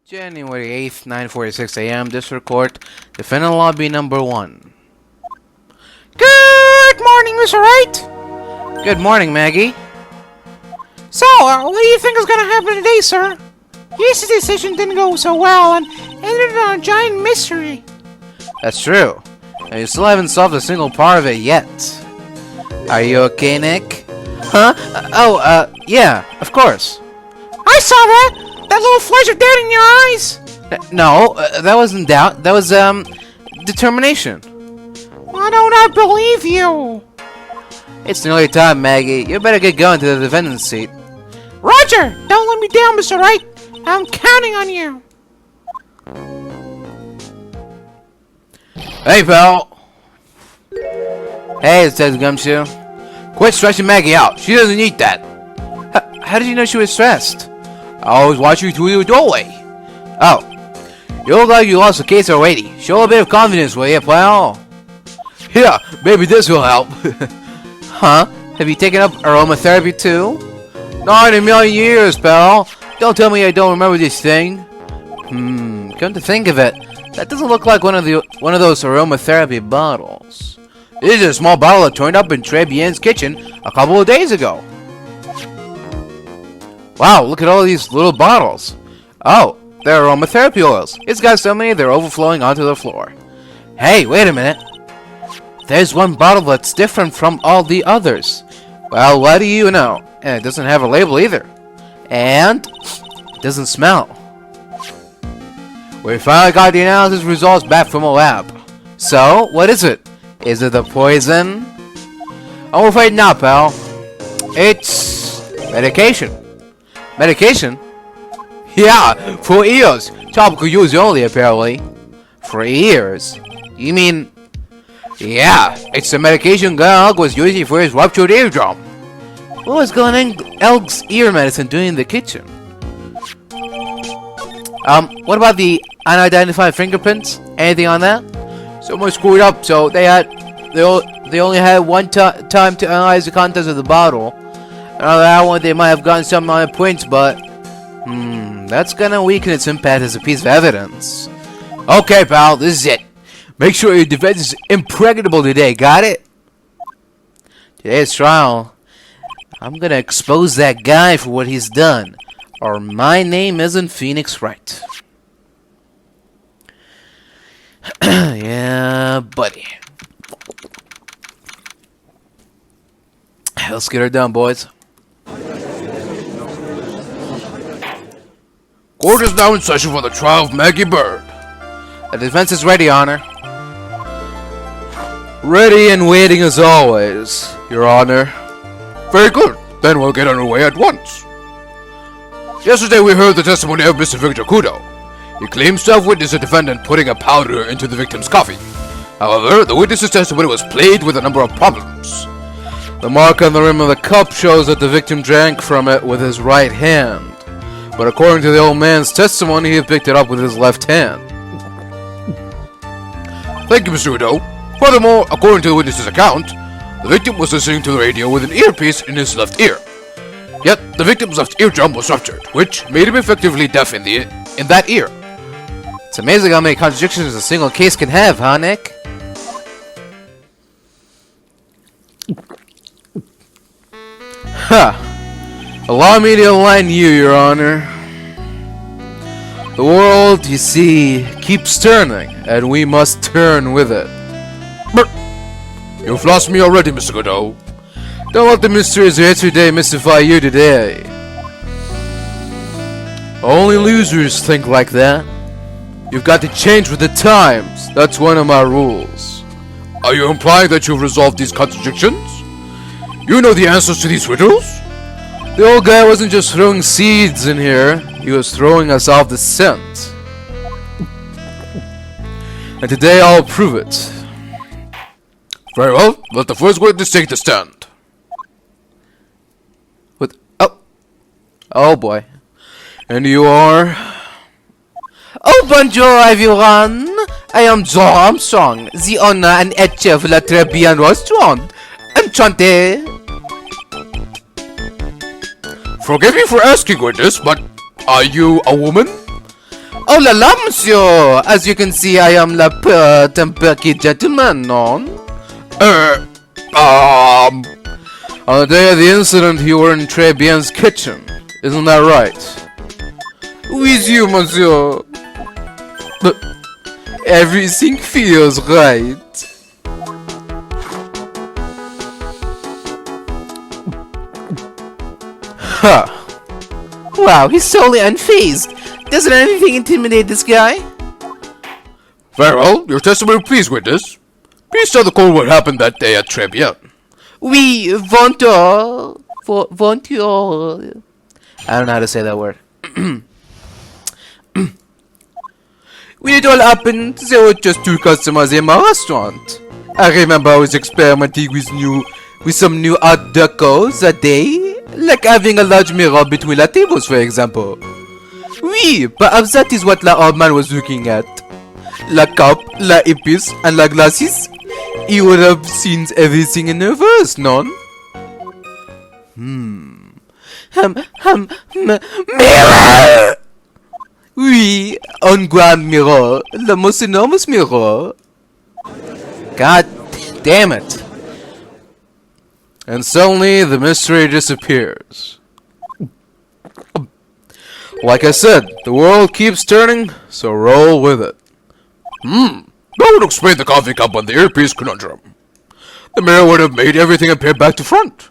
January 8th, 9:46 a.m. District Court, Defendant Lobby number 1. Good morning, Mr. Wright. Good morning, Maggie. So, what do you think is going to happen today, sir? Yesterday's session didn't go so well and ended on a giant mystery. That's true. And you still haven't solved a single part of it yet. Are you okay, Nick? Huh? Yeah, of course. I saw that! That little flash of doubt in your eyes! No, that wasn't doubt. That was, determination. I do not believe you! It's nearly time, Maggie. You better get going to the defendant's seat. Roger! Don't let me down, Mr. Wright! I'm counting on you! Hey, pal! Hey, it says Gumshoe. Quit stressing Maggie out. She doesn't need that. How did you know she was stressed? I always watch you through the doorway. Oh. You look like you lost a case already. Show a bit of confidence, will you, pal? Yeah, maybe this will help. Huh? Have you taken up aromatherapy too? Not in a million years, pal. Don't tell me I don't remember this thing. Come to think of it, that doesn't look like one of those aromatherapy bottles. This is a small bottle that turned up in Tribulations' kitchen a couple of days ago. Wow, look at all these little bottles. Oh, they're aromatherapy oils. It's got so many they're overflowing onto the floor. Hey, wait a minute. There's one bottle that's different from all the others. Well, what do you know? And it doesn't have a label either. And it doesn't smell. We finally got the analysis results back from a lab. So, what is it? Is it a poison? I'm afraid not, pal. It's medication. Medication? Yeah, for ears. Topical use only, apparently. For ears? You mean... Yeah, it's the medication Glenn was using for his ruptured eardrum. What was Glenn Elg's ear medicine doing in the kitchen? What about the unidentified fingerprints? Anything on that? Someone screwed up, so they only had one time to analyze the contents of the bottle. Another hour, they might have gotten some on the prints, but that's gonna weaken its impact as a piece of evidence. Okay, pal, this is it. Make sure your defense is impregnable today, got it? Today's trial, I'm gonna expose that guy for what he's done, or my name isn't Phoenix Wright. Yeah, buddy. Let's get her done, boys. Court is now in session for the trial of Maggie Bird. The defense is ready, Honor. Ready and waiting as always, Your Honor. Very good. Then we'll get underway at once. Yesterday we heard the testimony of Mr. Victor Kudo. He claims to have witnessed a defendant putting a powder into the victim's coffee. However, the witness's testimony was plagued with a number of problems. The mark on the rim of the cup shows that the victim drank from it with his right hand. But according to the old man's testimony, he picked it up with his left hand. Thank you, Mr. Udo. Furthermore, according to the witness's account, the victim was listening to the radio with an earpiece in his left ear. Yet, the victim's left eardrum was ruptured, which made him effectively deaf in that ear. It's amazing how many contradictions a single case can have, huh, Nick? Ha! Allow me to enlighten you, Your Honor. The world, you see, keeps turning, and we must turn with it. You've lost me already, Mr. Godot. Don't let the mysteries of yesterday mystify you today. Only losers think like that. You've got to change with the times. That's one of my rules. Are you implying that you've resolved these contradictions? You know the answers to these riddles? The old guy wasn't just throwing seeds in here, he was throwing us off the scent. And today I'll prove it. Very well, let the first witness take the stand. What? Oh boy. And you are? Oh, bonjour everyone! I am Joe Armstrong, the owner and head chef of La Tribulations restaurant. Enchanté! Forgive me for asking, witness, but are you a woman? Oh la la, monsieur! As you can see, I am la temperky gentleman, non? On the day of the incident, you were in Très Bien's kitchen. Isn't that right? With you, monsieur. But everything feels right. Huh. Wow, he's totally unfazed. Doesn't anything intimidate this guy? Very well, your testimony please, witness. Please tell the court what happened that day at Très Bien. Oui, venture. Venture. I don't know how to say that word. When it all happened, there were just 2 customers in my restaurant. I remember I was experimenting with some new art deco that day, like having a large mirror between the tables, for example. Oui, perhaps that is what the old man was looking at. La cup, la earpiece, and la glasses. He would have seen everything in reverse, non? Mirror! Oui, un grand mirror, the most enormous mirror. God damn it. And suddenly the mystery disappears. Like I said, the world keeps turning, so roll with it. That would explain the coffee cup and the earpiece conundrum. The mirror would have made everything appear back to front.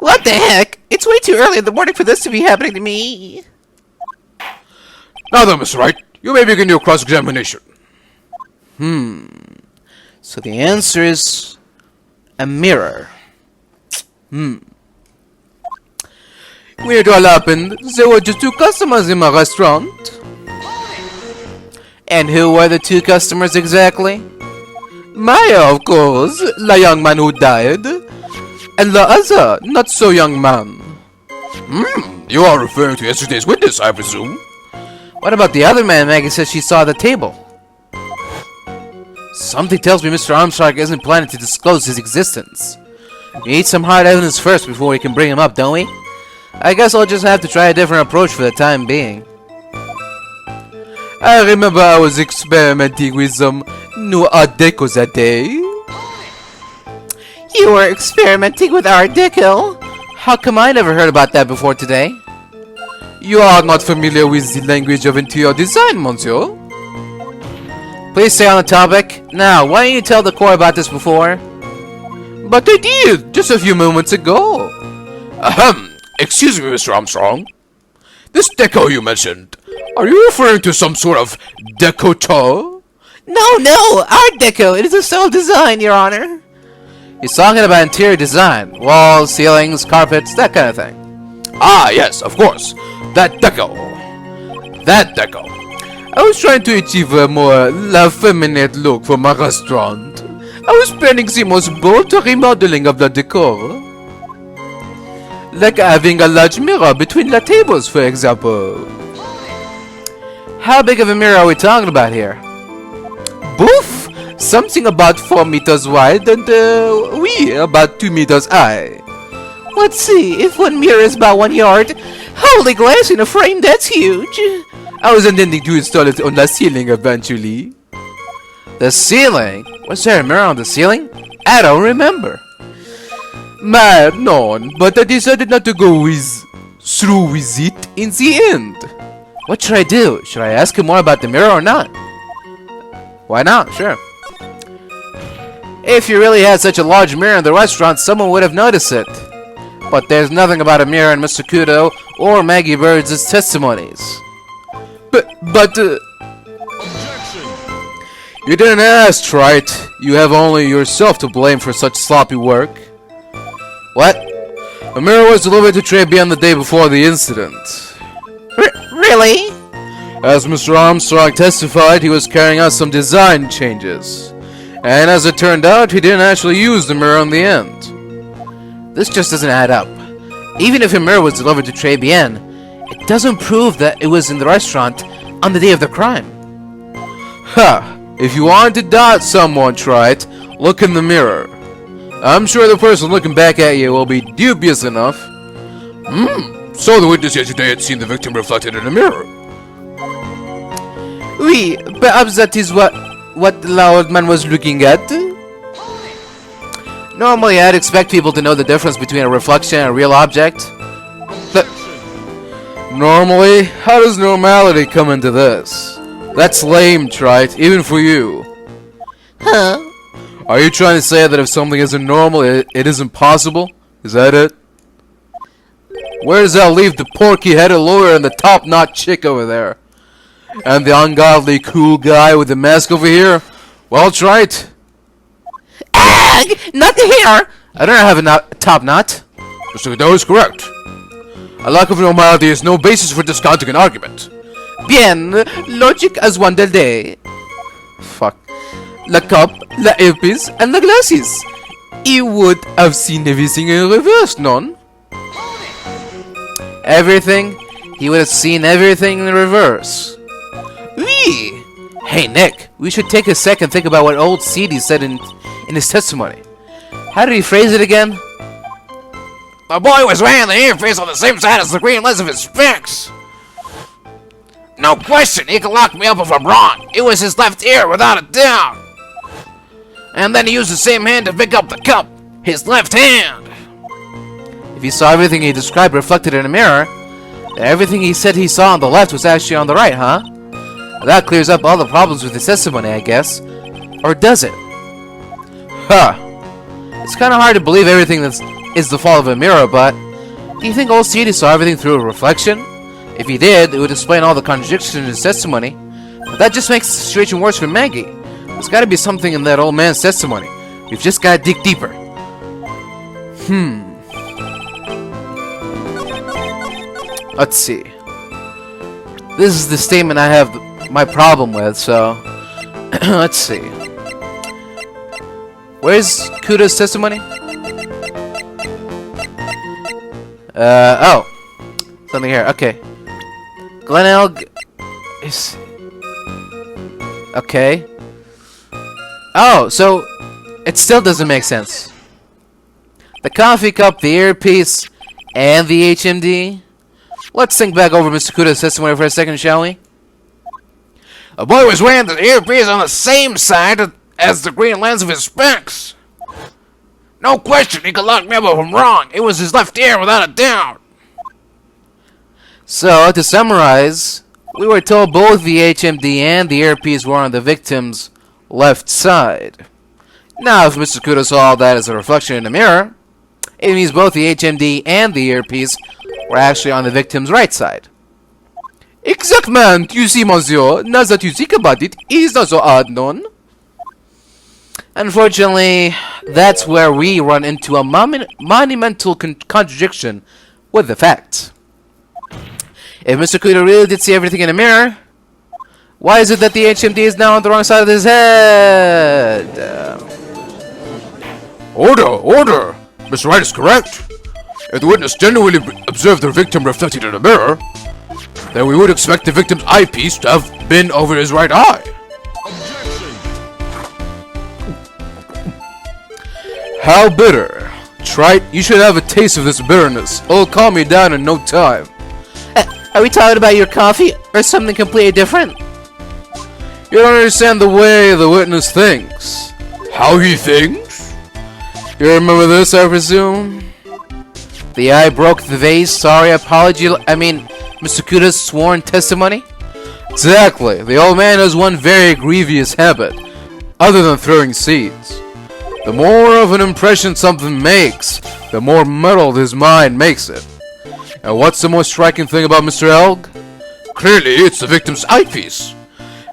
What the heck? It's way too early in the morning for this to be happening to me. Now then, Mr. Wright, you may begin your cross-examination. So the answer is a mirror. When it all happened, there were just 2 customers in my restaurant. And who were the 2 customers exactly? Maya, of course, the young man who died, and the other, not so young man. You are referring to yesterday's witness, I presume. What about the other man Maggie says she saw at the table? Something tells me Mr. Armstrong isn't planning to disclose his existence. We need some hard evidence first before we can bring him up, don't we? I guess I'll just have to try a different approach for the time being. I remember I was experimenting with some new art deco that day. You were experimenting with art deco? How come I never heard about that before today? You are not familiar with the language of interior design, monsieur. Please stay on the topic. Now, why didn't you tell the court about this before? But I did, just a few moments ago. Excuse me, Mr. Armstrong. This deco you mentioned, are you referring to some sort of decoto? No, art deco. It is a style design, Your Honor. He's talking about interior design. Walls, ceilings, carpets, that kind of thing. Ah, yes, of course. That deco. I was trying to achieve a more effeminate look for my restaurant. I was planning the most bold remodeling of the decor. Like having a large mirror between the tables, for example. How big of a mirror are we talking about here? Boof! Something about 4 meters wide and, about 2 meters high. Let's see, if one mirror is about 1 yard, holy glass in a frame, that's huge! I was intending to install it on the ceiling eventually. The ceiling? Was there a mirror on the ceiling? I don't remember. Mad none, but I decided not to go through with it in the end. What should I do? Should I ask him more about the mirror or not? Why not? Sure. If you really had such a large mirror in the restaurant, someone would have noticed it. But there's nothing about a mirror in Mr. Kudo or Maggie Bird's testimonies. But Objection! You didn't ask, right? You have only yourself to blame for such sloppy work. What? A mirror was delivered to Très Bien the day before the incident. Really? As Mr. Armstrong testified, he was carrying out some design changes. And as it turned out, he didn't actually use the mirror in the end. This just doesn't add up. Even if a mirror was delivered to Très Bien, it doesn't prove that it was in the restaurant on the day of the crime. Ha! If you want to doubt someone, try it. Look in the mirror. I'm sure the person looking back at you will be dubious enough. So the witness yesterday had seen the victim reflected in a mirror. Oui, perhaps that is what the old man was looking at. Normally, I'd expect people to know the difference between a reflection and a real object. Normally? How does normality come into this? That's lame, Trite, even for you. Huh? Are you trying to say that if something isn't normal, it isn't possible? Is that it? Where does that leave the porky-headed lawyer and the top-notch chick over there? And the ungodly cool guy with the mask over here? Well, Trite. Not here! I don't have a top knot. Mr. Godot is correct. A lack of normality is no basis for discounting an argument. Bien, logic as one del day. Fuck. La cup, la earpiece, and the glasses. You would have seen everything in reverse, non? Everything? He would have seen everything in reverse. Wee! Hey, Nick, we should take a second and think about what old CD said in his testimony. How did he phrase it again? The boy was wearing the earpiece on the same side as the green lens of his specs. No question, he can lock me up if I'm wrong. It was his left ear, without a doubt. And then he used the same hand to pick up the cup. His left hand. If he saw everything he described reflected in a mirror, then everything he said he saw on the left was actually on the right, huh? That clears up all the problems with his testimony, I guess. Or does it? Huh. It's kind of hard to believe everything is the fault of a mirror, but do you think old CD saw everything through a reflection? If he did, it would explain all the contradictions in his testimony. But that just makes the situation worse for Maggie. There's gotta be something in that old man's testimony. We've just gotta dig deeper. Let's see. This is the statement I have my problem with, so let's see. Where's Kuda's testimony? Oh. Something here. Okay. Glen Elg is... Okay. Oh, so it still doesn't make sense. The coffee cup, the earpiece, and the HMD. Let's think back over Mr. Kuda's testimony for a second, shall we? The boy was wearing the earpiece on the same side as the green lens of his specs. No question, he could lock me up if I'm wrong. It was his left ear, without a doubt. So, to summarize, we were told both the HMD and the earpiece were on the victim's left side. Now, if Mr. Kuda saw all that as a reflection in the mirror, it means both the HMD and the earpiece were actually on the victim's right side. Exactement, you see, monsieur. Now that you think about it, it is not so odd, non? Unfortunately, that's where we run into a monumental contradiction with the facts. If Mr. Kuda really did see everything in a mirror, why is it that the HMD is now on the wrong side of his head? Order! Order! Mr. Wright is correct. If the witness genuinely observed the victim reflected in a mirror, then we would expect the victim's eyepiece to have been over his right eye. How bitter. Trite, you should have a taste of this bitterness. It'll calm you down in no time. Are we talking about your coffee, or something completely different? You don't understand the way the witness thinks. How he thinks? You remember this, I presume? The eye broke the vase, sorry, apology, Mr. Kuda's sworn testimony? Exactly. The old man has one very grievous habit, other than throwing seeds. The more of an impression something makes, the more muddled his mind makes it. And what's the most striking thing about Mr. Elg? Clearly, it's the victim's eyepiece.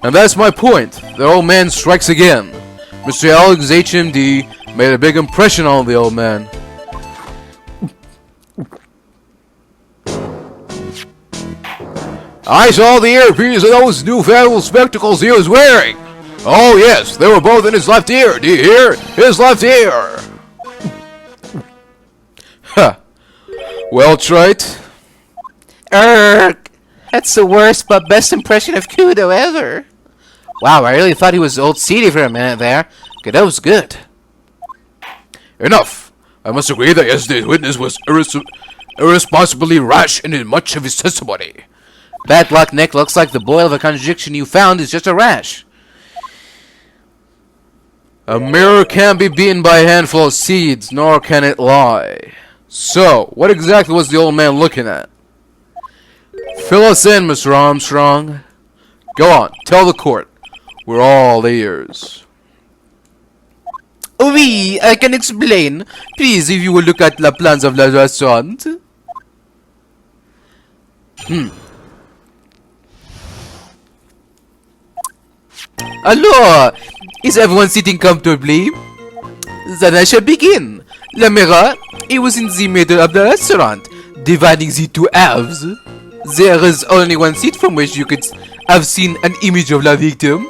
And that's my point. The old man strikes again. Mr. Elg's HMD made a big impression on the old man. I saw the earpiece and those newfangled spectacles he was wearing. Oh yes, they were both in his left ear. Do you hear? His left ear. Huh. Well, Trite. That's the worst but best impression of Kudo ever. Wow, I really thought he was old CD for a minute there. That was good. Enough. I must agree that yesterday's witness was irresponsibly rash in much of his testimony. Bad luck, Nick. Looks like the boil of a contradiction you found is just a rash. A mirror can't be beaten by a handful of seeds, nor can it lie. So, what exactly was the old man looking at? Fill us in, Mr. Armstrong. Go on, tell the court. We're all ears. Oui, I can explain. Please, if you will look at the plans of the restaurant. Alors, is everyone sitting comfortably? Then I shall begin. La mirror, it was in the middle of the restaurant, dividing the two halves. There is only one seat from which you could have seen an image of the victim.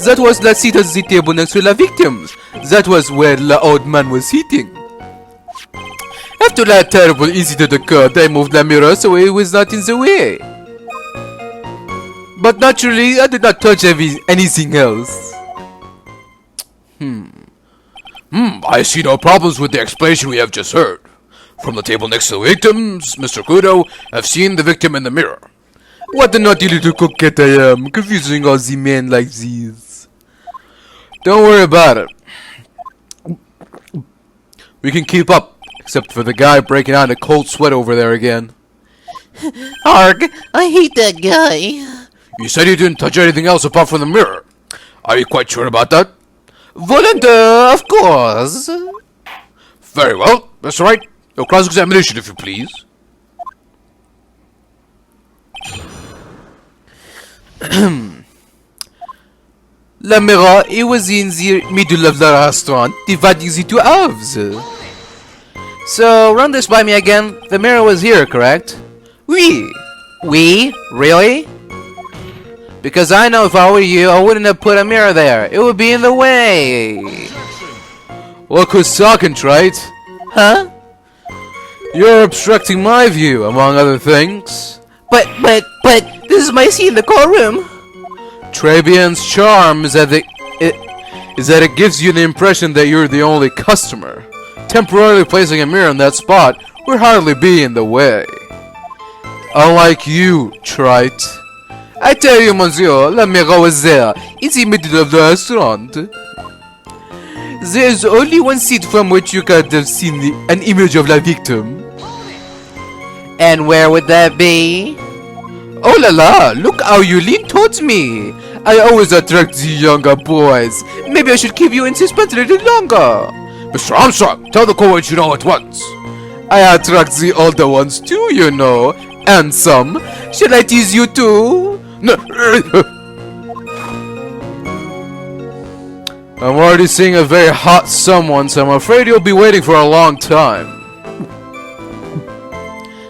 That was the seat at the table next to the victim. That was where the old man was sitting. After that terrible incident occurred, I moved the mirror so it was not in the way. But naturally, I did not touch anything else. I see no problems with the explanation we have just heard. From the table next to the victims, Mr. Kudo have seen the victim in the mirror. What a naughty little coquette I am, confusing all the men like these. Don't worry about it. We can keep up, except for the guy breaking out in a cold sweat over there again. Arg, I hate that guy. You said you didn't touch anything else apart from the mirror. Are you quite sure about that? Volunteer, of course. Very well, that's all right. Your cross-examination, if you please. La mirror, it was in the middle of the restaurant, dividing the two halves. So, run this by me again. The mirror was here, correct? Oui. Oui? Really? Because I know if I were you, I wouldn't have put a mirror there. It would be in the way. Look who's talking, Trite. Huh? You're obstructing my view, among other things. But, this is my seat in the courtroom. Tribulations' charm is that it gives you the impression that you're the only customer. Temporarily placing a mirror in that spot would hardly be in the way. Unlike you, Trite. I tell you, monsieur, la mirror was there, in the middle of the restaurant. There is only one seat from which you could have seen an image of the victim. And where would that be? Oh la la, look how you lean towards me. I always attract the younger boys. Maybe I should keep you in suspense a little longer. Mr. Armstrong, tell the court what you know at once. I attract the older ones too, you know. And some. Shall I tease you too? No. I'm already seeing a very hot someone, so I'm afraid you'll be waiting for a long time.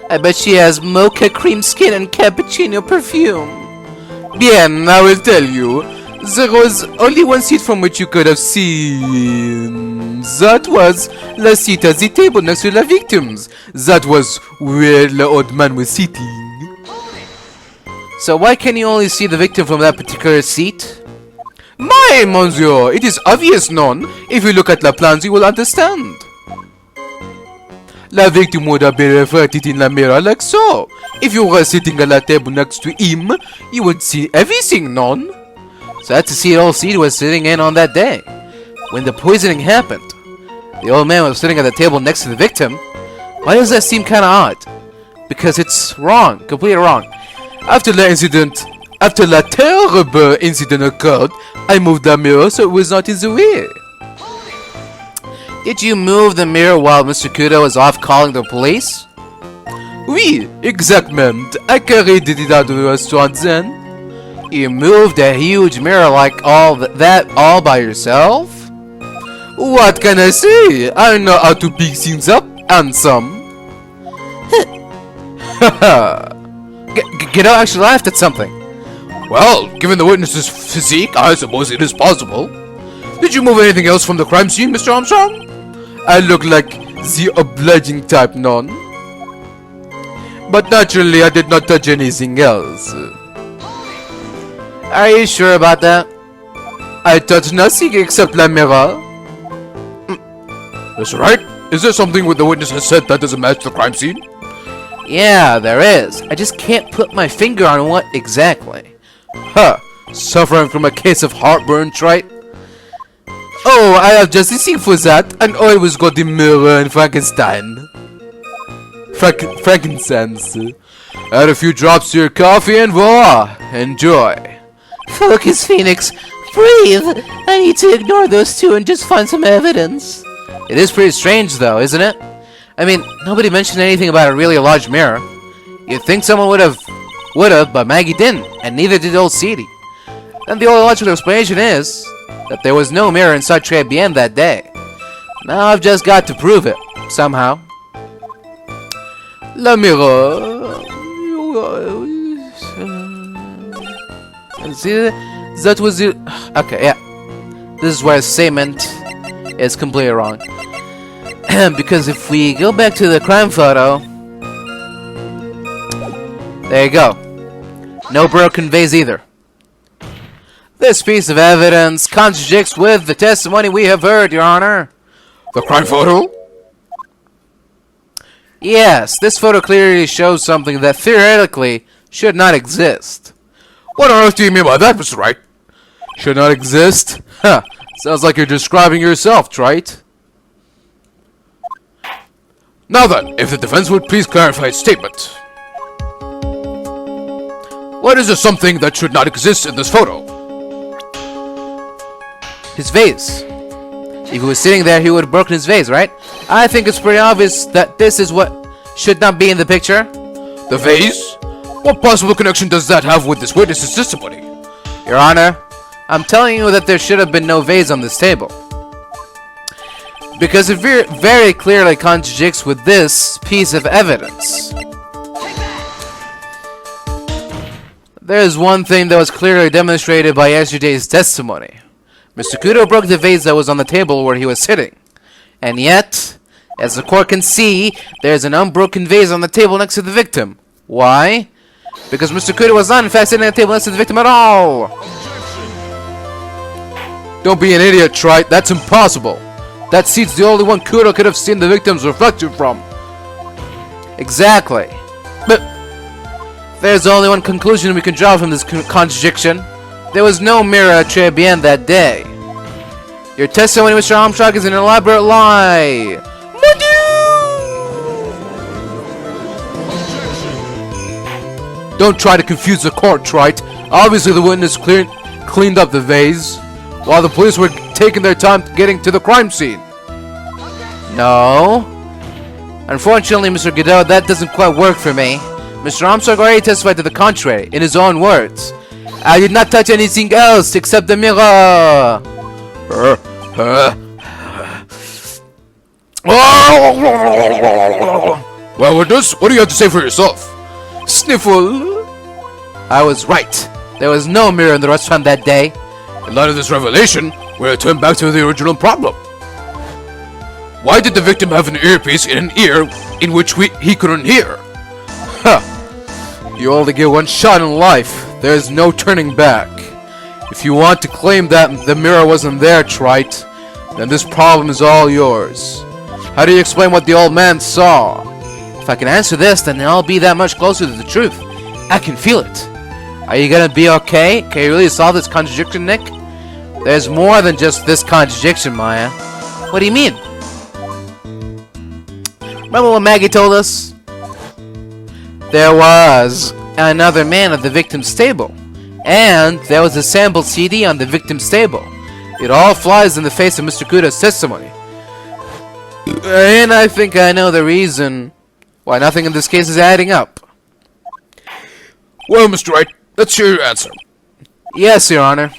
I bet she has mocha cream skin and cappuccino perfume. Bien, I will tell you. There was only one seat from which you could have seen. That was the seat at the table next to the victims. That was where the old man was sitting. So why can you only see the victim from that particular seat? My monsieur, it is obvious, non? If you look at the plans, you will understand. La victim would have been reflected in the mirror like so. If you were sitting at the table next to him, you would see everything, non? So that's the seat old Seed was sitting in on that day. When the poisoning happened, the old man was sitting at the table next to the victim. Why does that seem kinda odd? Because it's wrong, completely wrong. After the terrible incident occurred, I moved the mirror so it was not in the way. Did you move the mirror while Mr. Kudo was off calling the police? Oui, exactement. I carried it out of the restaurant then. You moved a huge mirror like all by yourself? What can I say? I know how to pick things up, and some. Ghetto actually laughed at something. Well, given the witness's physique, I suppose it is possible. Did you move anything else from the crime scene, Mr. Armstrong? I look like the obliging type, non? But naturally, I did not touch anything else. Are you sure about that? I touched nothing except la mirror. That's right. Is there something with the witness has said that doesn't match the crime scene? Yeah, there is. I just can't put my finger on what exactly. Huh. Suffering from a case of heartburn, Trite? Oh, I have just received for that, and always got the mirror and Frankenstein. Frankincense. Add a few drops to your coffee and voila! Enjoy. Focus, Phoenix. Breathe. I need to ignore those two and just find some evidence. It is pretty strange, though, isn't it? I mean, nobody mentioned anything about a really large mirror. You'd think someone would have, but Maggie didn't, and neither did old Seedy. And the only logical explanation is that there was no mirror inside Tribulations that day. Now I've just got to prove it, somehow. La mirror. See, that was the... Okay, yeah. This is where his statement is completely wrong. Because if we go back to the crime photo... There you go. No broken vase either. This piece of evidence contradicts with the testimony we have heard, Your Honor. The crime photo? Yes, this photo clearly shows something that theoretically should not exist. What on earth do you mean by that, Mr. Wright? Should not exist? Huh. Sounds like you're describing yourself, Trite. Now then, if the defense would please clarify its statement. What is the something that should not exist in this photo? His vase. If he was sitting there, he would have broken his vase, right? I think it's pretty obvious that this is what should not be in the picture. The vase? What possible connection does that have with this witness's testimony? Your Honor, I'm telling you that there should have been no vase on this table. Because it very clearly contradicts with this piece of evidence. There's one thing that was clearly demonstrated by yesterday's testimony. Mr. Kudo broke the vase that was on the table where he was sitting. And yet, as the court can see, there's an unbroken vase on the table next to the victim. Why? Because Mr. Kudo was not in fact sitting at the table next to the victim at all. Don't be an idiot, Trite. That's impossible. That seat's the only one Kudo could have seen the victim's reflection from. Exactly. But there's only one conclusion we can draw from this contradiction. There was no mirror at Tribulations that day. Your testimony, Mr. Armstrong, is an elaborate lie. Don't try to confuse the court, Trite. Obviously the witness cleaned up the vase, while the police were taking their time getting to the crime scene. No. Unfortunately, Mr. Godot, that doesn't quite work for me. Mr. Armstrong already testified to the contrary, in his own words. I did not touch anything else except the mirror. Well, what do you have to say for yourself? Sniffle. I was right. There was no mirror in the restaurant that day. In light of this revelation, we return back to the original problem. Why did the victim have an earpiece in an ear in which he couldn't hear? Huh. You only get one shot in life. There's no turning back. If you want to claim that the mirror wasn't there, Trite, then this problem is all yours. How do you explain what the old man saw? If I can answer this, then I'll be that much closer to the truth. I can feel it. Are you gonna be okay? Can you really solve this contradiction, Nick? There's more than just this contradiction, Maya. What do you mean? Remember what Maggie told us? There was another man at the victim's table. And there was a sample CD on the victim's table. It all flies in the face of Mr. Kudo's testimony. And I think I know the reason why nothing in this case is adding up. Well, Mr. Wright, let's hear your answer. Yes, Your Honor.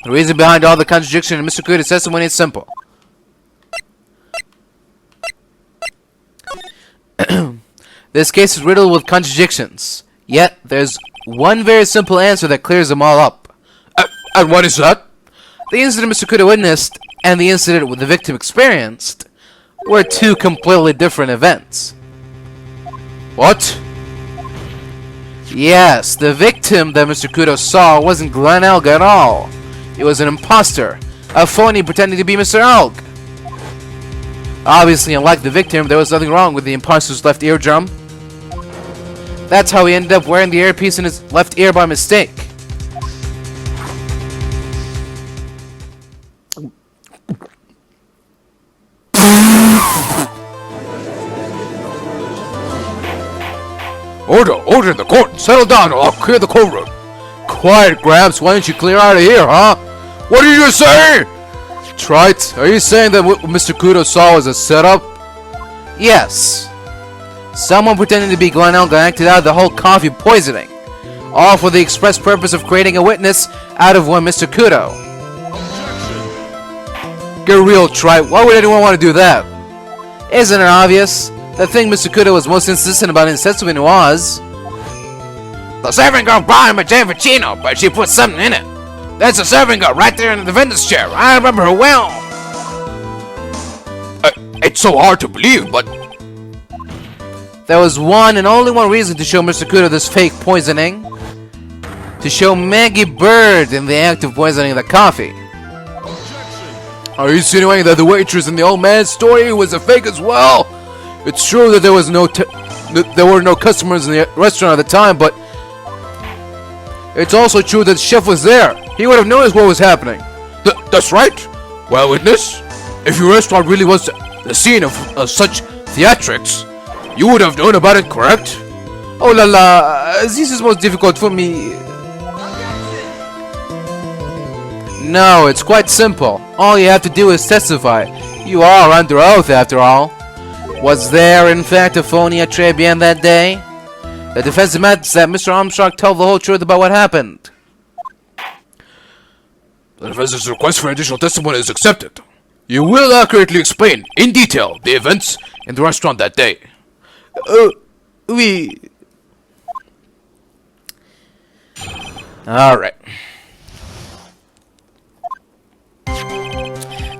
The reason behind all the contradiction in Mr. Kudo's testimony is simple. This case is riddled with contradictions. Yet, there's one very simple answer that clears them all up. And what is that? The incident Mr. Kudo witnessed and the incident the victim experienced were two completely different events. What? Yes, the victim that Mr. Kudo saw wasn't Glenn Elg at all. It was an imposter, a phony pretending to be Mr. Elg. Obviously, unlike the victim, there was nothing wrong with the imposter's left eardrum. That's how he ended up wearing the earpiece in his left ear by mistake. Order in the court. Settle down or I'll clear the courtroom. Quiet, Gramps. Why don't you clear out of here, huh? What did you say? Trite, are you saying that what Mr. Kudo saw was a setup? Yes. Someone pretending to be Glenn Elga acted out the whole coffee poisoning. All for the express purpose of creating a witness out of one Mr. Kudo. Get real, Trite. Why would anyone want to do that? Isn't it obvious? The thing Mr. Kudo was most insistent about insisting was... The serving girl brought him a Jamfacino, but she put something in it. That's the serving girl right there in the vendor's chair. I remember her well. It's so hard to believe, but... There was one and only one reason to show Mr. Kudo this fake poisoning. To show Maggie Bird in the act of poisoning the coffee. Are you insinuating that the waitress in the old man's story was a fake as well? It's true that there were no customers in the restaurant at the time, but it's also true that the chef was there. He would have noticed what was happening. That's right. Well, witness, if your restaurant really was the scene of such theatrics, you would have known about it, correct? Oh la la, this is most difficult for me. No, it's quite simple. All you have to do is testify. You are under oath, after all. Was there, in fact, a phony at Tribulations that day? The defense demands that Mr. Armstrong tell the whole truth about what happened. The defense's request for additional testimony is accepted. You will accurately explain, in detail, the events in the restaurant that day. Oui. Alright.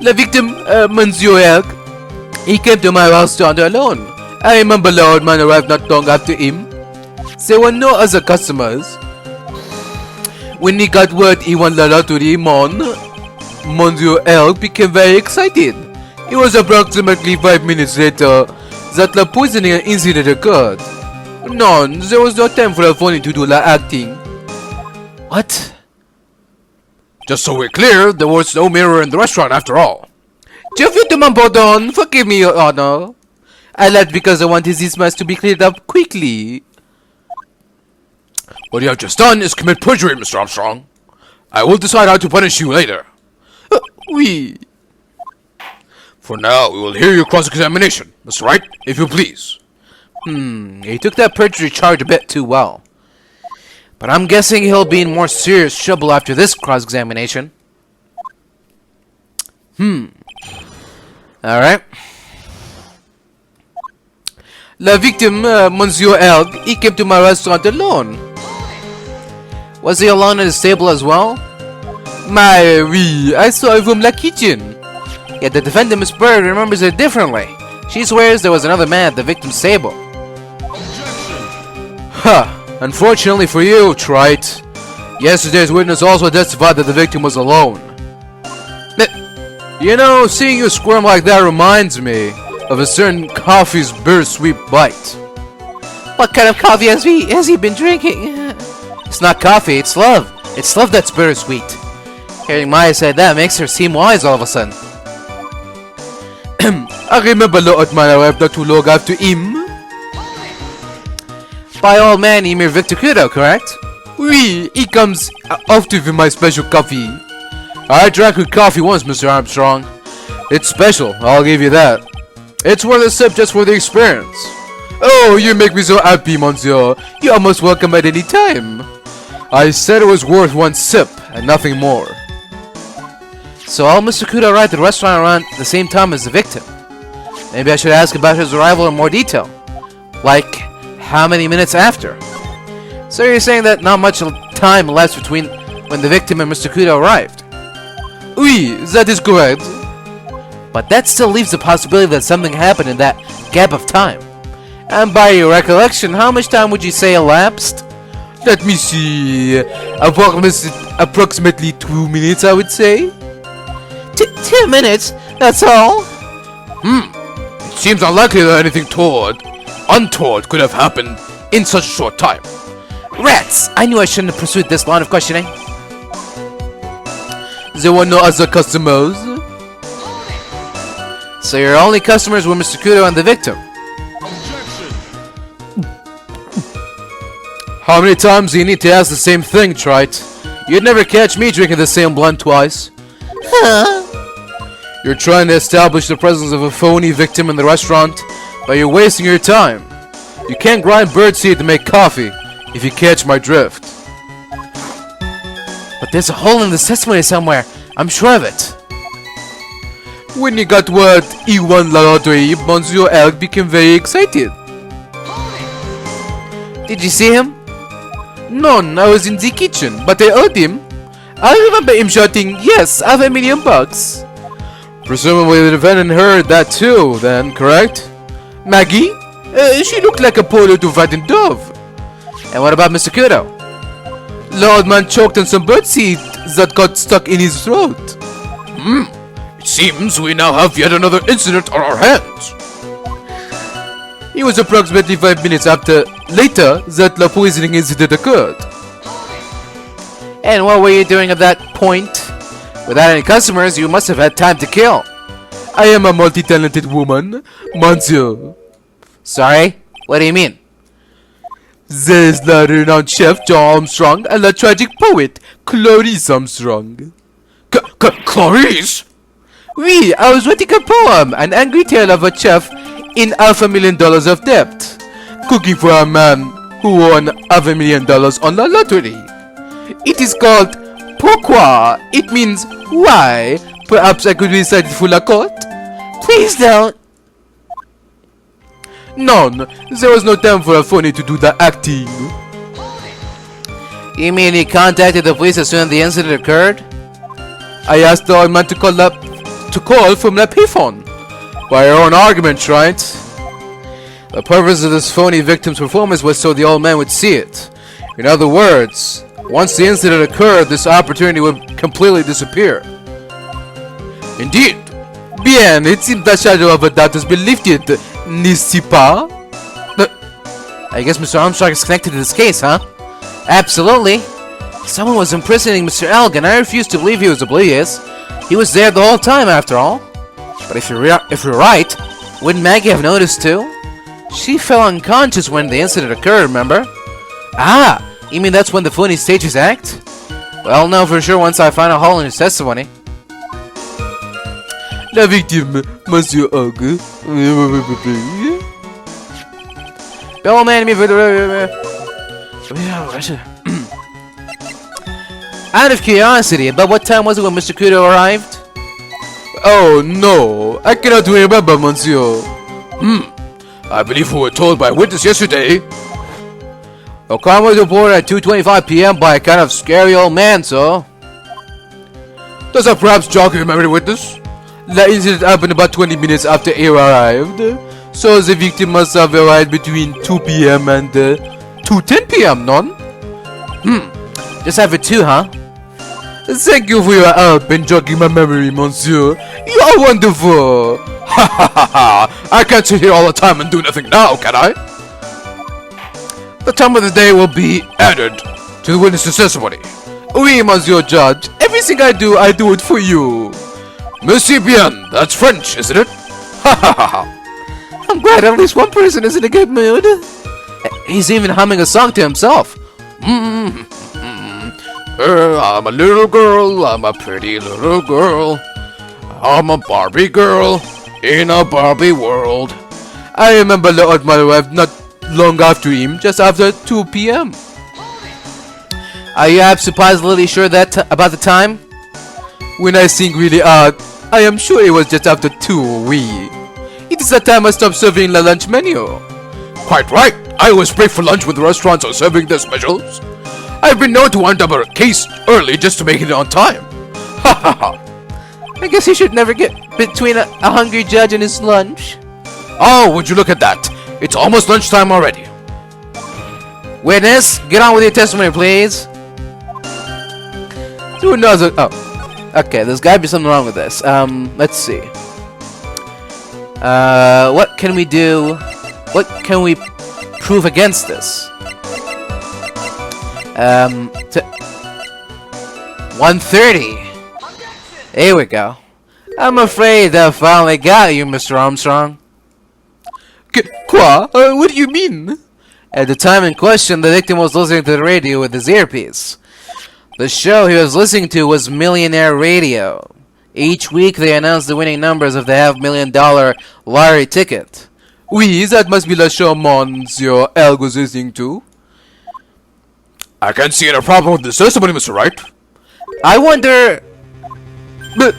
La victim, Monsieur Elk, he came to my restaurant alone. I remember the old man arrived not long after him. There were no other customers. When he got word he won the lottery, Monsieur Elk became very excited. It was approximately 5 minutes later that the poisoning incident occurred. None, there was no time for a phony to do the acting. What? Just so we're clear, there was no mirror in the restaurant after all. Gentlemen, pardon, forgive me, Your Honor. I left because I wanted this mess to be cleared up quickly. What you have just done is commit perjury, Mr. Armstrong. I will decide how to punish you later. Oui. For now, we will hear your cross-examination, Mr. Wright, if you please. He took that perjury charge a bit too well. But I'm guessing he'll be in more serious trouble after this cross-examination. Alright. La victim, Monsieur Elg, he came to my restaurant alone. Was he alone at his table as well? My, oui, I saw him from the kitchen. Yet the defendant, Miss Bird, remembers it differently. She swears there was another man at the victim's table. Huh. Unfortunately for you, Trite. Yesterday's witness also testified that the victim was alone. You know, seeing you squirm like that reminds me of a certain coffee's bittersweet bite. What kind of coffee has he been drinking? It's not coffee, it's love. It's love that's bittersweet. Hearing Maya say that makes her seem wise all of a sudden. I remember the old man arrived not too long after him. By old man, you mean Victor Kudo, correct? Oui, he comes often with my special coffee. I drank your coffee once, Mr. Armstrong. It's special, I'll give you that. It's worth a sip just for the experience. Oh, you make me so happy, monsieur. You're almost welcome at any time. I said it was worth one sip, and nothing more. So all Mr. Kudo arrived at the restaurant around the same time as the victim. Maybe I should ask about his arrival in more detail. Like, how many minutes after? So you're saying that not much time elapsed between when the victim and Mr. Kudo arrived? Oui, that is correct. But that still leaves the possibility that something happened in that gap of time. And by your recollection, how much time would you say elapsed? Let me see. Approximately 2 minutes, I would say. 2 minutes? That's all? seems unlikely that anything untoward could have happened in such a short time. Rats! I knew I shouldn't have pursued this line of questioning. There were no other customers. So your only customers were Mr. Kudo and the victim. How many times do you need to ask the same thing, Trite? You'd never catch me drinking the same blunt twice. Huh? You're trying to establish the presence of a phony victim in the restaurant, but you're wasting your time. You can't grind birdseed to make coffee, if you catch my drift. But there's a hole in the testimony somewhere. I'm sure of it. When you got word he won the lottery, Monsieur Elk became very excited. Did you see him? None, I was in the kitchen, but I heard him. I remember him shouting, "Yes, I have $1 million." Presumably the defendant heard that too, then, correct? Maggie? She looked like a poor little frightened dove. And what about Mr. Kudo? The old man choked on some birdseed that got stuck in his throat. It seems we now have yet another incident on our hands. It was approximately 5 minutes later that the poisoning incident occurred. And what were you doing at that point? Without any customers, you must have had time to kill. I am a multi-talented woman, Monsieur. Sorry? What do you mean? There is the renowned chef John Armstrong and the tragic poet Clarice Armstrong. Clarice? Oui, I was writing a poem, an angry tale of a chef in $500,000 of debt, Cooking for a man who won $500,000 on the lottery. It is called Pourquoi? It means why? Perhaps I could recite it for la court? Please don't. None. There was no time for a phony to do the acting. You mean he contacted the police as soon as the incident occurred? I asked the old man to call from the payphone. By your own argument, right? The purpose of this phony victim's performance was so the old man would see it. In other words, once the incident occurred, this opportunity would completely disappear. Indeed. Bien, it seems the shadow of a doubt has been lifted, n'est-ce pas? I guess Mr. Armstrong is connected to this case, huh? Absolutely. Someone was imprisoning Mr. Elg, and I refuse to believe he was oblivious. He was there the whole time, after all. But if you're right, wouldn't Maggie have noticed too? She fell unconscious when the incident occurred, remember? Ah, you mean that's when the phony staged his act? Well, I'll know for sure once I find a hole in his testimony. La victime, Monsieur Og. Bill man, out of curiosity, about what time was it when Mr. Kudo arrived? Oh no, I cannot remember, Monsieur. I believe we were told by a witness yesterday. A crime was reported at 2:25 p.m. by a kind of scary old man, so. Does that perhaps jog your memory, witness? The incident happened about 20 minutes after he arrived, so the victim must have arrived between 2 p.m. and 2:10 p.m., none? Just after 2, huh? Thank you for your help in jogging my memory, Monsieur. You are wonderful. Ha ha ha ha! I can't sit here all the time and do nothing now, can I? The time of the day will be added to the witness's testimony. Oui, Monsieur Judge. Everything I do it for you. Monsieur bien, that's French, isn't it? Ha ha ha ha! I'm glad at least one person is in a good mood. He's even humming a song to himself. I'm a little girl, I'm a pretty little girl. I'm a Barbie girl in a Barbie world. I remember the old man arrived not long after him, just after 2 p.m. Are you absolutely sure about the time? When I think really hard, I am sure it was just after 2, oui. It is the time I stopped serving the lunch menu. Quite right. I always break for lunch when the restaurants are serving their specials. I've been known to wind up a case early just to make it on time. Ha ha ha. I guess he should never get between a hungry judge and his lunch. Oh, would you look at that? It's almost lunchtime already. Witness, get on with your testimony, please. Do another. Okay, there's gotta be something wrong with this. Let's see. What can we do? What can we prove against this? 130. Here we go. I'm afraid I finally got you, Mr. Armstrong. Quoi? What do you mean? At the time in question, the victim was listening to the radio with his earpiece. The show he was listening to was Millionaire Radio. Each week they announced the winning numbers of the $500,000 lottery ticket. Oui, that must be the show Monsieur L was listening to. I can't see any problem with this testimony, Mr. Wright. I wonder... But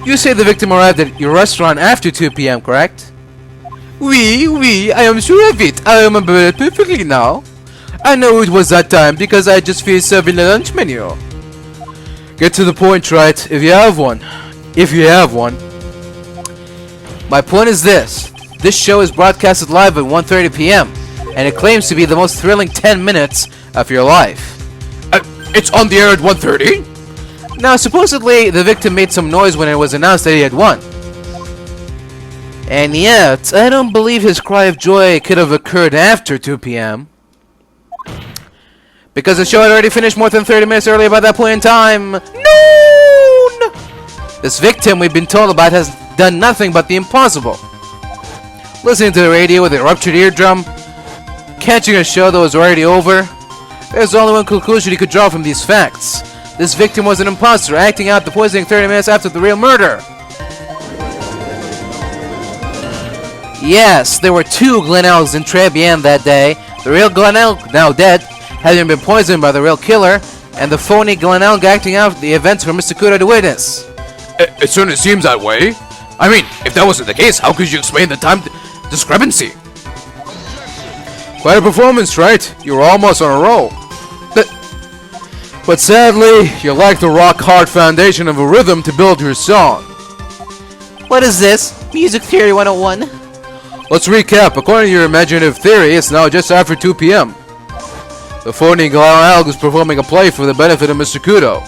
you say the victim arrived at your restaurant after 2 p.m., correct? Oui, I am sure of it. I remember it perfectly now. I know it was that time because I just finished serving the lunch menu. Get to the point, right? If you have one. If you have one. My point is this. This show is broadcasted live at 1:30 p.m. and it claims to be the most thrilling 10 minutes of your life. It's on the air at 1:30? Now, supposedly, the victim made some noise when it was announced that he had won. And yet, I don't believe his cry of joy could have occurred after 2 p.m. Because the show had already finished more than 30 minutes earlier by that point in time. Noon! This victim we've been told about has done nothing but the impossible. Listening to the radio with a ruptured eardrum, catching a show that was already over, there's only one conclusion he could draw from these facts. This victim was an imposter, acting out the poisoning 30 minutes after the real murder. Yes, there were 2 Glenelgs in Tribulations that day. The real Glenelg, now dead, having been poisoned by the real killer, and the phony Glenelg acting out the events for Mr. Kudo to witness. It certainly seems that way. I mean, if that wasn't the case, how could you explain the time discrepancy? Quite a performance, right? You were almost on a roll. But sadly, you lack the rock-hard foundation of a rhythm to build your song. What is this? Music Theory 101? Let's recap. According to your imaginative theory, it's now just after 2 p.m. The phony Glenelg is performing a play for the benefit of Mr. Kudo.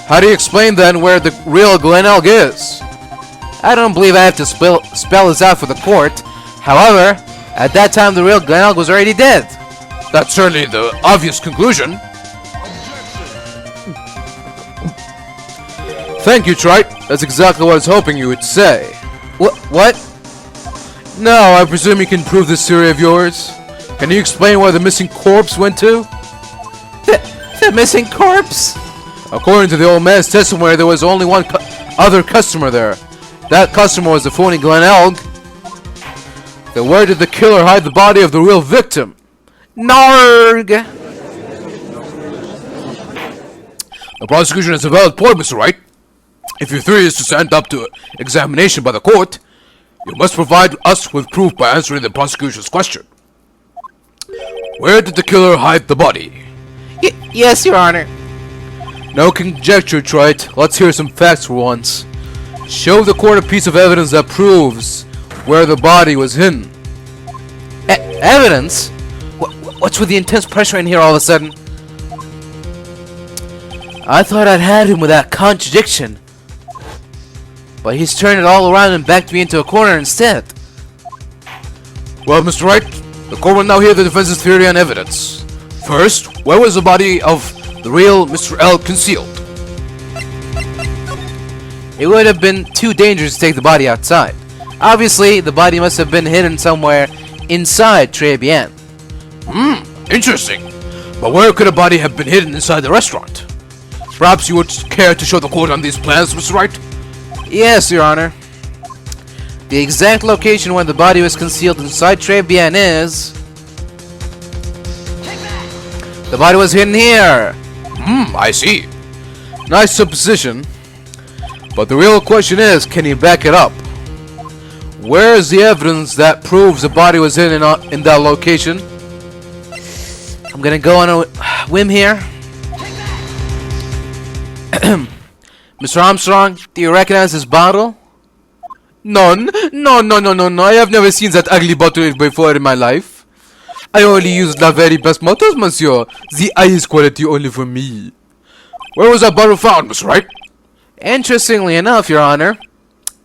How do you explain then where the real Glenelg is? I don't believe I have to spell this out for the court. However, at that time the real Glenelg was already dead. That's certainly the obvious conclusion. Thank you, Trite. That's exactly what I was hoping you would say. What? Now, I presume you can prove this theory of yours? Can you explain where the missing corpse went to? The missing corpse? According to the old man's testimony, there was only one other customer there. That customer was the phony Glenelg. Then where did the killer hide the body of the real victim? Narg! The prosecution has a valid point, Mr. Wright. If your theory is to stand up to examination by the court, you must provide us with proof by answering the prosecution's question. Where did the killer hide the body? Yes, Your Honor. No conjecture, Trite. Let's hear some facts for once. Show the court a piece of evidence that proves where the body was hidden. Evidence? What's with the intense pressure in here all of a sudden? I thought I'd had him with that contradiction. But he's turned it all around and backed me into a corner instead. Well, Mr. Wright, the court will now hear the defense's theory on evidence. First, where was the body of the real Mr. L concealed? It would have been too dangerous to take the body outside. Obviously, the body must have been hidden somewhere inside Tribulations. Interesting. But where could a body have been hidden inside the restaurant? Perhaps you would care to show the court on these plans, Mr. Wright? Yes, Your Honor. The exact location where the body was concealed inside Tribulations is... The body was hidden here. I see. Nice supposition. But the real question is, can you back it up? Where is the evidence that proves the body was hidden in that location? I'm gonna go on a whim here. Mr. Armstrong, do you recognize this bottle? None. No. I have never seen that ugly bottle before in my life. I only use the very best motors, monsieur. The highest quality only for me. Where was that bottle found, Mr. Wright? Interestingly enough, Your Honor,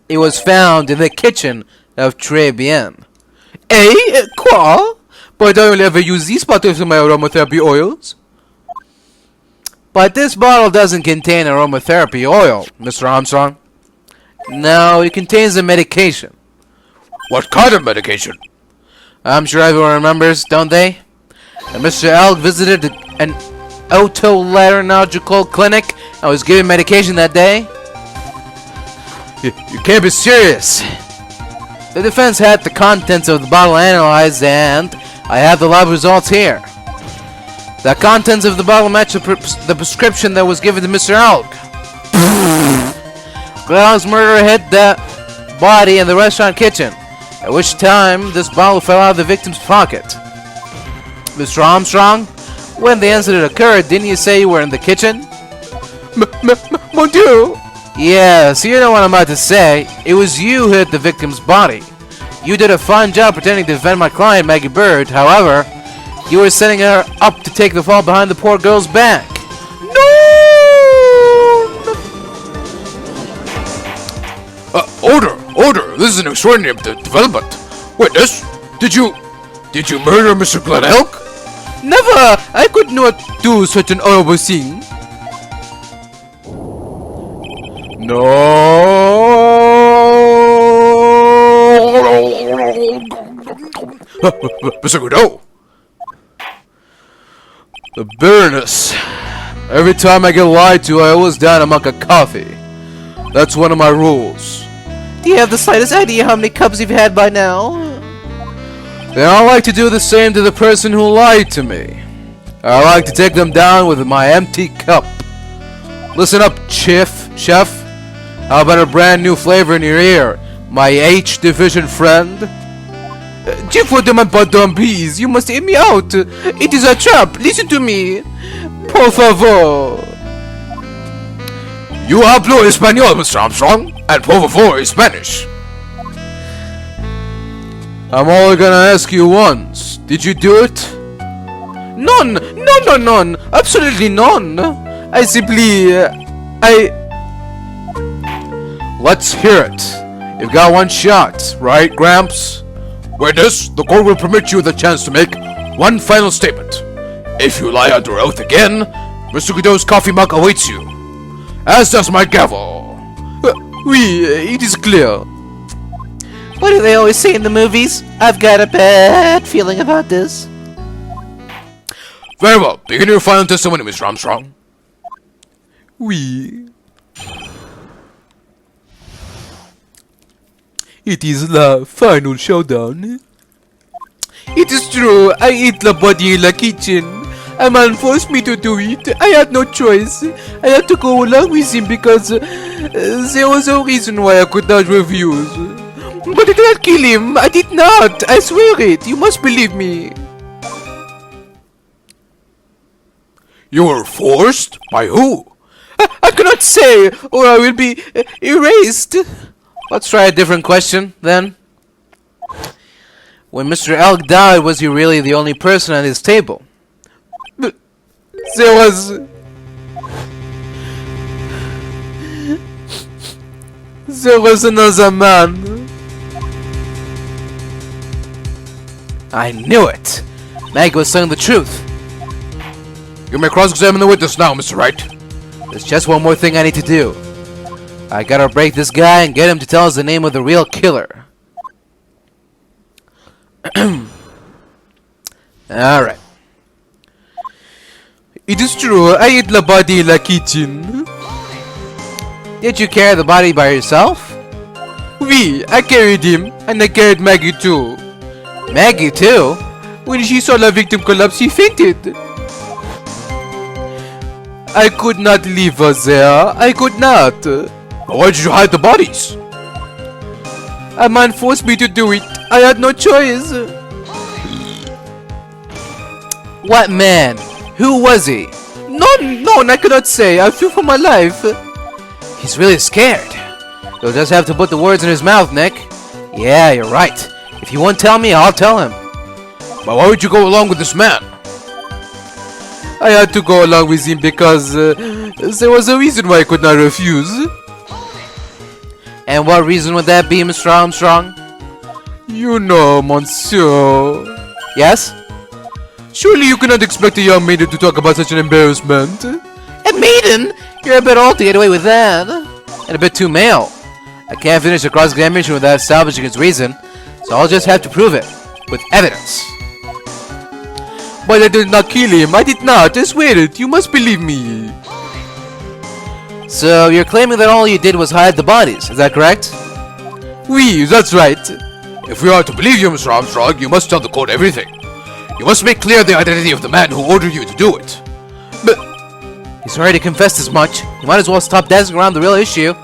It was found in the kitchen of Tribulations. Eh? Quoi? But I only ever use these bottles in my aromatherapy oils. But this bottle doesn't contain aromatherapy oil, Mr. Armstrong. No, it contains a medication. What kind of medication? I'm sure everyone remembers, don't they? And Mr. Elk visited an otolaryngological clinic and was given medication that day. You can't be serious. The defense had the contents of the bottle analyzed, and I have the lab results here. The contents of the bottle match the prescription that was given to Mr. Elk. Gladys murderer hit the body in the restaurant kitchen, at which time this bottle fell out of the victim's pocket. Mr. Armstrong, when the incident occurred, didn't you say you were in the kitchen? Mon Dieu! Yes, you know what I'm about to say. It was you who hit the victim's body. You did a fine job pretending to defend my client, Maggie Bird. However, you were setting her up to take the fall behind the poor girl's back. No! Order! This is an extraordinary development. Witness, did you murder Mr. Glen Elk? Never! I could not do such an horrible thing. Mr. Godot. The bitterness. Every time I get lied to, I always down a mug of coffee. That's one of my rules. Do you have the slightest idea how many cups you've had by now? Then I like to do the same to the person who lied to me. I like to take them down with my empty cup. Listen up, chef. How about a brand new flavor in your ear, my H division friend? Chief, what am I pardon, please? You must hear me out. It is a trap. Listen to me. Por favor. You hablo español, Mr. Armstrong, and por favor is Spanish. I'm only gonna ask you once. Did you do it? None. Absolutely none. I simply... Let's hear it. You've got one shot, right, Gramps? Witness, the court will permit you the chance to make one final statement. If you lie under oath again, Mr. Godot's coffee mug awaits you, as does my gavel. Oui, it is clear. What do they always say in the movies? I've got a bad feeling about this. Very well, begin your final testimony, Mr. Armstrong. Oui. It is the final showdown. It is true, I ate the body in the kitchen. A man forced me to do it. I had no choice. I had to go along with him because there was a reason why I could not refuse. But I did not kill him. I did not. I swear it. You must believe me. You were forced? By who? I cannot say, or I will be erased. Let's try a different question, then. When Mr. Elk died, was he really the only person at his table? There was... There was another man. I knew it! Meg was telling the truth. You may cross-examine the witness now, Mr. Wright. There's just one more thing I need to do. I gotta break this guy and get him to tell us the name of the real killer. Alright. It is true, I ate the body in the kitchen. Did you carry the body by yourself? Oui, I carried him, and I carried Maggie too. Maggie too? When she saw the victim collapse, she fainted. I could not leave her there. I could not. Why did you hide the bodies? A man forced me to do it. I had no choice. What man? Who was he? None, I cannot say. I fear for my life. He's really scared. You'll just have to put the words in his mouth, Nick. Yeah, you're right. If you won't tell me, I'll tell him. But why would you go along with this man? I had to go along with him because there was a reason why I could not refuse. And what reason would that be, Mr. Armstrong? You know, monsieur. Yes? Surely you cannot expect a young maiden to talk about such an embarrassment. A maiden? You're a bit old to get away with that. And a bit too male. I can't finish the cross-examination without establishing its reason, so I'll just have to prove it. With evidence. But I did not kill him. I did not. I swear it. You must believe me. So you're claiming that all you did was hide the bodies, is that correct? Oui, that's right. If we are to believe you, Mr. Armstrong, you must tell the court everything. You must make clear the identity of the man who ordered you to do it. But he's already confessed as much. You might as well stop dancing around the real issue.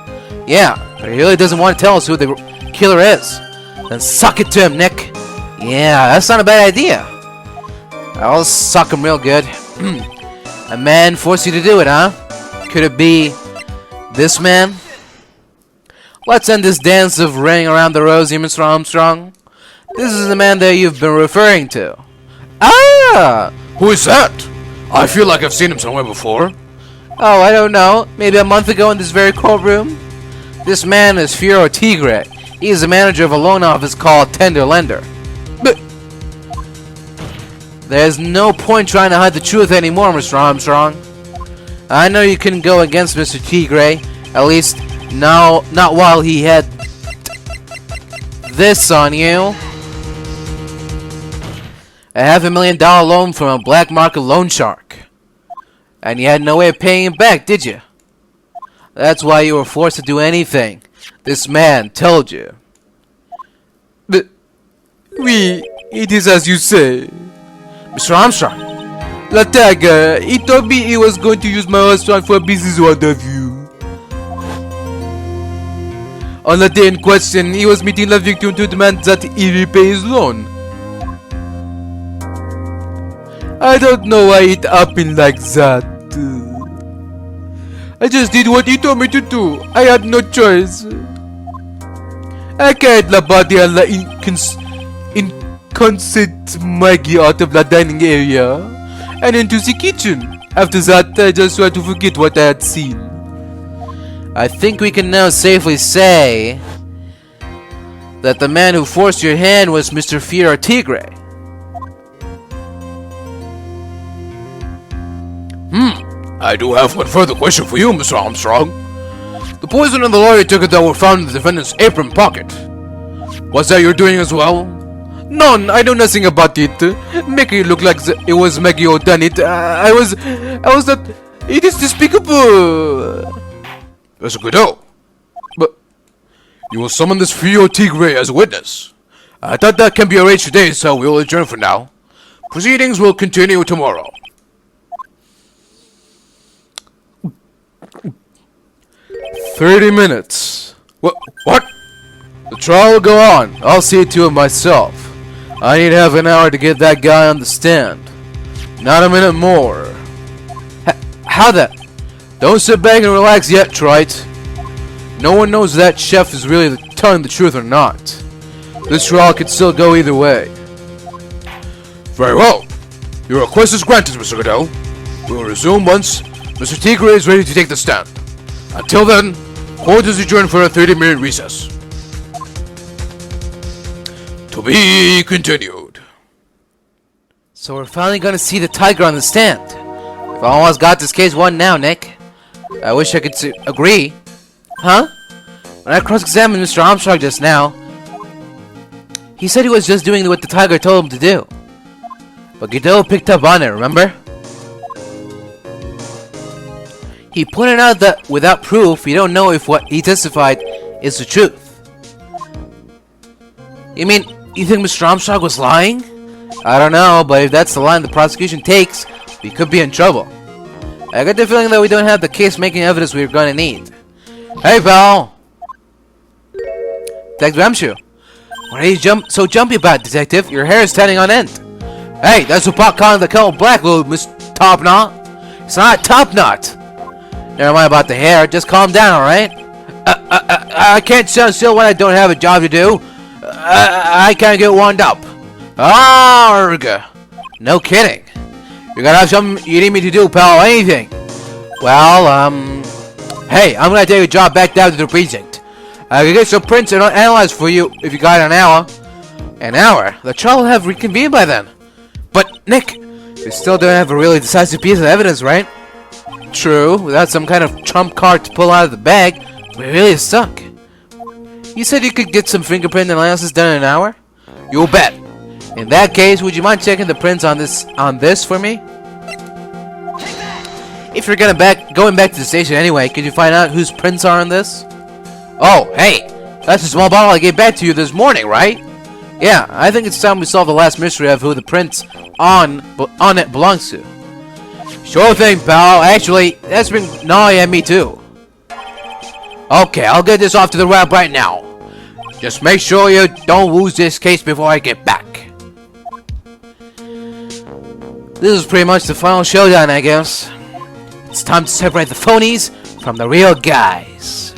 Yeah, but he really doesn't want to tell us who the killer is. Then suck it to him, Nick. Yeah, that's not a bad idea. I'll suck him real good. A man forced you to do it, huh? Could it be this man? Let's end this dance of running around the rosy, Mr. Armstrong. This is the man that you've been referring to. Ah! Who is that? I feel like I've seen him somewhere before. Oh, I don't know. Maybe a month ago in this very courtroom? This man is Fiero Tigre. He is the manager of a loan office called Tender Lender. But there's no point trying to hide the truth anymore, Mr. Armstrong. I know you couldn't go against Mr. Tigre. At least, no, not while he had this on you. A $500,000 loan from a black market loan shark. And you had no way of paying it back, did you? That's why you were forced to do anything this man told you. But oui, it is as you say. Mr. Armstrong. La Tiger, he told me he was going to use my restaurant for a business order view. On the day in question, he was meeting the victim to demand that he repay his loan. I don't know why it happened like that. I just did what he told me to do. I had no choice. I carried the body and the inconstant Maggie out of the dining area and into the kitchen. After that, I just tried to forget what I had seen. I think we can now safely say that the man who forced your hand was Mr. Fiero Tigre. I do have one further question for you, Mr. Armstrong. The poison and the lorry ticket that were found in the defendant's apron pocket. Was that your doing as well? None, I know nothing about it. Make it look like it was Maggie who done it. I was not. It is despicable. That's a good deal. But you will summon this Fiero Tigre as a witness. I thought that can be arranged today, so we will adjourn for now. Proceedings will continue tomorrow. 30 minutes. What? The trial will go on. I'll see to it myself. I need half an hour to get that guy on the stand. Not a minute more. How that? Don't sit back and relax yet, Trite. No one knows that chef is really telling the truth or not. This trial could still go either way. Very well. Your request is granted, Mr. Goodell. We will resume once Mr. Tigre is ready to take the stand. Until then, court is adjourned for a 30-minute recess. To be continued. So we're finally gonna see the tiger on the stand. We've almost got this case won now, Nick. I wish I could agree. Huh? When I cross-examined Mr. Armstrong just now, he said he was just doing what the tiger told him to do. But Godot picked up on it, remember? He pointed out that without proof, you don't know if what he testified is the truth. You mean, you think Mr. Armstrong was lying? I don't know, but if that's the line the prosecution takes, we could be in trouble. I got the feeling that we don't have the case-making evidence we're gonna need. Hey, pal! Detective Ramshaw. What are you so jumpy about, Detective? Your hair is standing on end. Hey, that's what Pop calling the color black, little Miss Top Knot. It's not Top Knot. Never mind about the hair, just calm down, alright? I can't stand still when I don't have a job to do. I can't get wound up. Arg! No kidding. You gotta have something you need me to do, pal, anything. Well, hey, I'm gonna take a job back down to the precinct. I can get some prints and analyzed for you if you got an hour. An hour? The trial will have reconvened by then. But, Nick, you still don't have a really decisive piece of evidence, right? True, without some kind of trump card to pull out of the bag, we're really stuck. You said you could get some fingerprint analysis done in an hour? You bet. In that case, would you mind checking the prints on this for me? If you're going back to the station anyway, could you find out whose prints are on this? Oh, hey, that's the small bottle I gave back to you this morning, right? Yeah, I think it's time we solve the last mystery of who the prints on it belongs to. Sure thing, pal. Actually, that's been gnawing at me too. Okay, I'll get this off to the rep right now. Just make sure you don't lose this case before I get back. This is pretty much the final showdown, I guess. It's time to separate the phonies from the real guys.